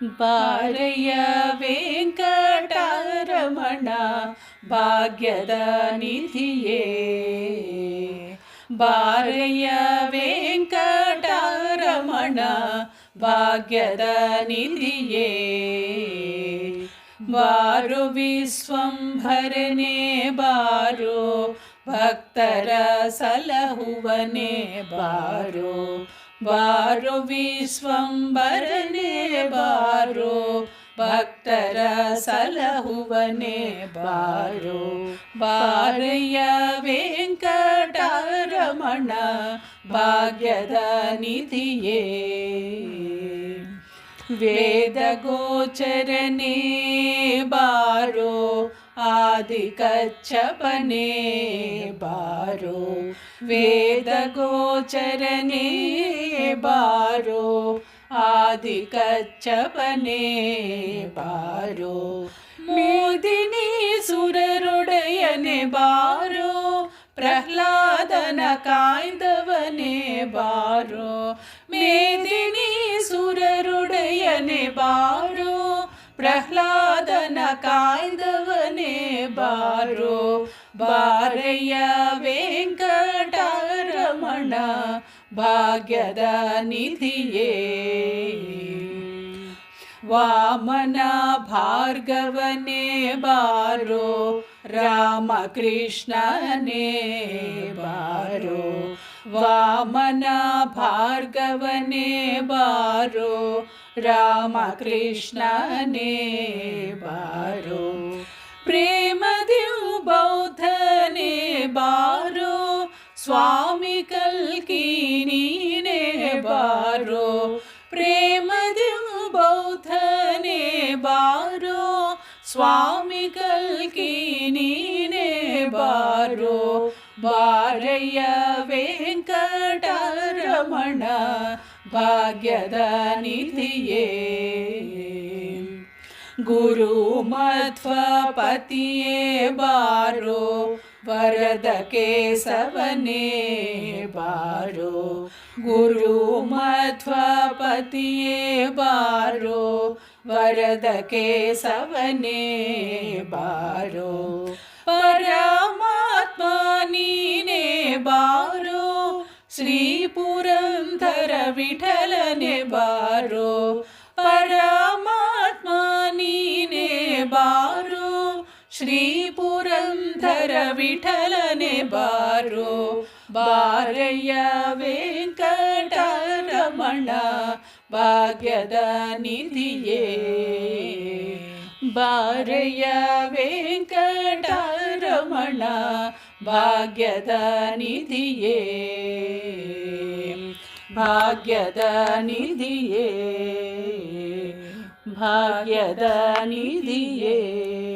ಬಾರಯ್ಯ ವೆಂಕಟರಮಣ ಭಾಗ್ಯದ ನಿಧಿಯೇ, ಬಾರಯ್ಯ ವೆಂಕಟರಮಣ ಭಾಗ್ಯದ ನಿಧಿಯೇ. ಬಾರೋ ವಿಶ್ವಂಭರನೇ ಬಾರೋ, ಭಕ್ತರ ಸಲಹುವನೇ ಬಾರೋ. ಬಾರೋ ವಿಶ್ವಂಭರನೇ ಬಾರೋ, ಭಕ್ತರ ಸಲಹುವನೇ ಬಾರೋ. ಬಾರಯ್ಯ ವೆಂಕಟರಮಣ ಭಾಗ್ಯದ ನಿಧಿಯೇ. ವೇದ ಗೋಚರನೇ ಬಾರೋ, ಆದಿ ಕಚ್ಚಪನೇ ಬಾರೋ. ವೇದ ಗೋಚರನೇ ಬಾರೋ, ಆದಿ ಕಚ್ಚಪನೇ ಬಾರೋ. ಮೋದಿನಿ ಸುರರೊಡೆಯನೆ ಬಾರೋ, ಪ್ರಹ್ಲಾದನ ಕಾಯ್ದವನೇ ಬಾರೋ. ಮೇದಿನಿ ಸುರರೊಡೆಯನೆ ಬಾರೋ, ಪ್ರಹ್ಲಾದನ ಕಾಯ್ದವನೇ ಬಾರೋ. ಬಾರಯ್ಯ ವೆಂಕಟರಮಣ ಭಾಗ್ಯದ ನಿಧಿಯೇ. ವಾಮನ ಭಾರ್ಗವನೇ ಬಾರೋ, ರಾಮಕೃಷ್ಣನೇ ಬಾರೋ. ವಾಮನ ಭಾರ್ಗವನೇ ಬಾರೋ, ರಾಮಕೃಷ್ಣನೇ ಬಾರೋ. ಪ್ರೇಮದಿವ್ ಬೌದ್ಧನೇ ಬಾರೋ, ಸ್ವಾಮಿ ಕಲ್ಕಿ ನೀನೇ ಬಾರೋ. ಪ್ರೇಮದಿವ್ ಬೌದ್ಧನೇ ಬಾರೋ, ಸ್ವಾಮಿ ಕಲ್ಕಿ ನೀನೇ ಬಾರೋ. ಬಾರಯ್ಯ ವೆಂಕಟರಮಣ ಭಾಗ್ಯದ ನಿಧಿಯೇ. ಗುರು ಮಧ್ವಪತಿಯೇ ಬಾರೋ, ವರದ ಕೇಶವನೇ ಬಾರೋ. ಗುರು ಮಧ್ವಪತಿಯೇ ಬಾರೋ, ವರದ ಕೇಶವನೇ ಬಾರೋ. ಪರಮಾತ್ಮ ನೀನೇ ಬಾರೋ, ಶ್ರೀ ಪುರಂದರ ವಿಠಲನೆ ಬಾರೋ. ಪರಮಾತ್ಮ ನೀನೇ ಬಾರೋ, ಶ್ರೀ ಪುರಂದರ ವಿಠಲನೆ ಬಾರೋ. ಬಾರಯ್ಯ ವೆಂಕಟರಮಣ ಭಾಗ್ಯದ ನಿಧಿಯೇ. ಬಾರಯ್ಯ ವೆಂಕಟರಮಣ ಭಾಗ್ಯದ ನಿಧಿಯೇ. ಭಾಗ್ಯದ ನಿಧಿಯೇ, ಭಾಗ್ಯದ ನಿಧಿಯೇ.